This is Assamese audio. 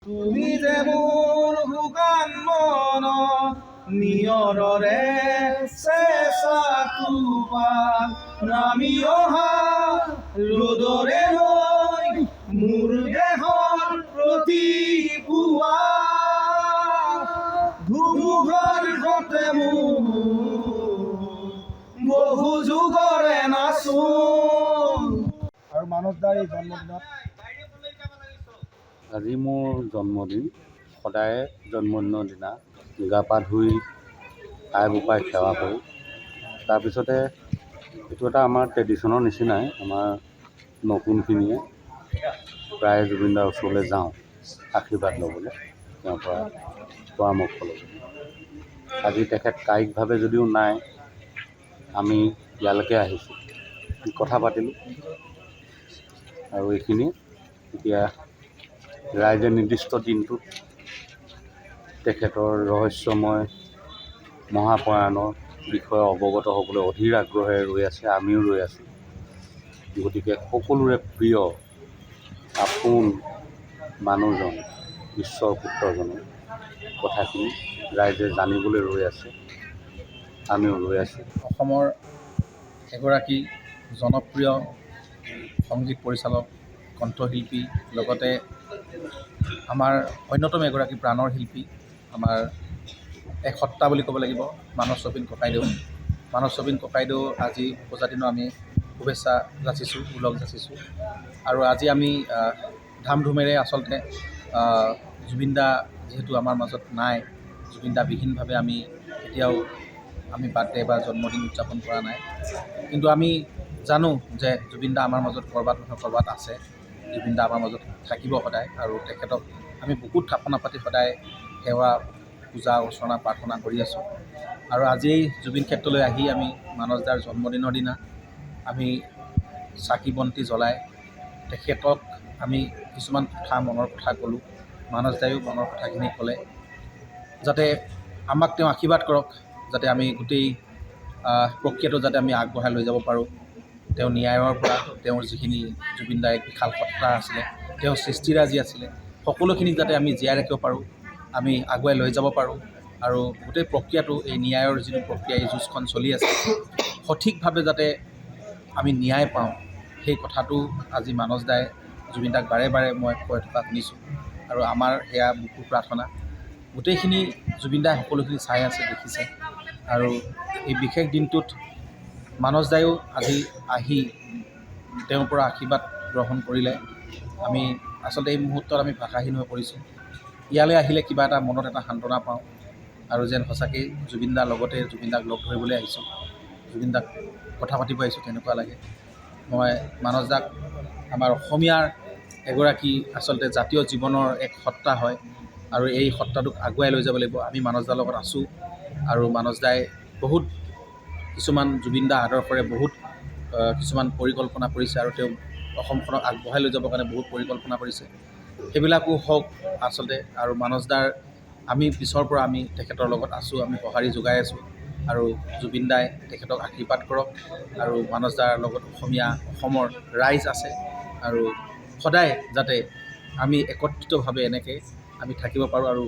তুমি যে মোৰ শুকান মন নিয়ৰৰে চেঁচা কোবাল নামি অহা ৰ'দৰে লৈ মোৰ দেহৰ প্ৰতি পুৱা ধুমুহাৰ গতে মোৰ বহু যুগৰে নাচোন। আৰু মানস দাৰ এই জন্মদিনত আজি মোৰ জন্মদিন। সদায় জন্মদিনৰ দিনা গা পা ধুই আই বোপাই সেৱা কৰোঁ। তাৰপিছতে এইটো এটা আমাৰ ট্ৰেডিশ্যনৰ নিচিনাই, আমাৰ নতুনখিনিয়ে প্ৰায় জুবিন দাৰ ওচৰলৈ যাওঁ আশীৰ্বাদ ল'বলৈ, তেওঁৰ পৰা পৰামৰ্শ ল'বলৈ। আজি তেখেত কায়িকভাৱে যদিও নাই, আমি ইয়ালৈকে আহিছোঁ, কথা পাতিলোঁ আৰু এইখিনি এতিয়া ৰাইজে নিৰ্দিষ্ট দিনটোত তেখেতৰ ৰহস্যময় মহাপ্ৰয়াণৰ বিষয়ে অৱগত হ'বলৈ অধীৰ আগ্ৰহেৰে ৰৈ আছে, আমিও ৰৈ আছোঁ। গতিকে সকলোৰে প্ৰিয় আপোন মানুহজন ঈশ্বৰৰ পুত্ৰজনৰ কথাখিনি ৰাইজে জানিবলৈ ৰৈ আছে, আমিও ৰৈ আছোঁ। অসমৰ এগৰাকী জনপ্ৰিয় সংগীত পৰিচালক, কণ্ঠশিল্পী, লগতে আমাৰ অন্যতম এগৰাকী প্ৰাণৰ শিল্পী, আমাৰ এক সত্তা বুলি ক'ব লাগিব মানস ৰবীন ককাইদেউ। মানস ৰবীন ককাইদেউ আজি উপজাতিনো আমি শুভেচ্ছা যাচিছোঁ, ওলগ যাচিছোঁ। আৰু আজি আমি ধামধুমেৰে আচলতে জুবিন দা যিহেতু আমাৰ মাজত নাই, জুবিন দা বিহীনভাৱে আমি এতিয়াও বাৰ্থডে বা জন্মদিন উদযাপন কৰা নাই। কিন্তু আমি জানো যে জুবিন দা আমাৰ মাজত ক'ৰবাত নহয় ক'ৰবাত আছে, জুবিন দা আমাৰ মাজত থাকিব সদায়। আৰু তেখেতক আমি বুকুত থাপনা পাতি সদায় সেৱা পূজা অৰ্চনা প্ৰাৰ্থনা কৰি আছোঁ। আৰু আজি এই জুবিন ক্ষেত্ৰলৈ আহি আমি মানস দাৰ জন্মদিনৰ দিনা আমি চাকি বন্তি জ্বলাই তেখেতক আমি কিছুমান কথা মনৰ কথা ক'লোঁ। মানস দায়ো মনৰ কথাখিনি ক'লে, যাতে আমাক তেওঁ আশীৰ্বাদ কৰক, যাতে আমি গোটেই প্ৰক্ৰিয়াটো যাতে আমি আগবঢ়াই লৈ যাব পাৰোঁ। তেওঁ ন্যায়ৰ পৰা তেওঁৰ যিখিনি জুবিন দাৰ এক বিশাল সত্তা আছিলে, তেওঁৰ সৃষ্টিৰাজি আছিলে, সকলোখিনিক যাতে আমি জীয়াই ৰাখিব পাৰোঁ, আমি আগুৱাই লৈ যাব পাৰোঁ। আৰু গোটেই প্ৰক্ৰিয়াটো, এই ন্যায়ৰ যিটো প্ৰক্ৰিয়া, এই যুঁজখন চলি আছে, সঠিকভাৱে যাতে আমি ন্যায় পাওঁ, সেই কথাটো আজি মানস দাই জুবিন দাক বাৰে বাৰে মই কৈ থকা শুনিছোঁ। আৰু আমাৰ সেয়া বুকুৰ প্ৰাৰ্থনা। গোটেইখিনি জুবিন দাই সকলোখিনি চাই আছে, দেখিছে। আৰু এই বিশেষ দিনটোত মানস দায়ো আজি আহি তেওঁৰ পৰা আশীৰ্বাদ গ্ৰহণ কৰিলে। আমি আচলতে এই মুহূৰ্তত আমি ভাষাহীন হৈ পৰিছোঁ। ইয়ালৈ আহিলে কিবা এটা মনত এটা সান্ত্বনা পাওঁ, আৰু যেন সঁচাকৈ জুবিন দাৰ লগতে জুবিন দাক লগ ধৰিবলৈ আহিছোঁ, জুবিন দাক কথা পাতিব আহিছোঁ, তেনেকুৱা লাগে। মই মানস দাক আমাৰ অসমীয়াৰ এগৰাকী আচলতে জাতীয় জীৱনৰ এক সত্তা হয়, আৰু এই সত্তাটোক আগুৱাই লৈ যাব লাগিব। আমি মানস দাৰ লগত আছোঁ, আৰু মানস দাই বহুত কিছুমান জুবিন দা আদৰ্শৰে বহুত কিছুমান পৰিকল্পনা কৰিছে, আৰু তেওঁ অসমখনক আগবঢ়াই লৈ যাবৰ কাৰণে বহুত পৰিকল্পনা কৰিছে। সেইবিলাকো হওক আচলতে। আৰু মানস দাৰ আমি পিছৰ পৰা আমি তেখেতৰ লগত আছোঁ, আমি সঁহাৰি যোগাই আছোঁ। আৰু জুবিন দাই তেখেতক আশীৰ্বাদ কৰক, আৰু মানস দাৰ লগত অসমৰ ৰাইজ আছে, আৰু সদায় যাতে আমি একত্ৰিতভাৱে এনেকৈ আমি থাকিব পাৰোঁ। আৰু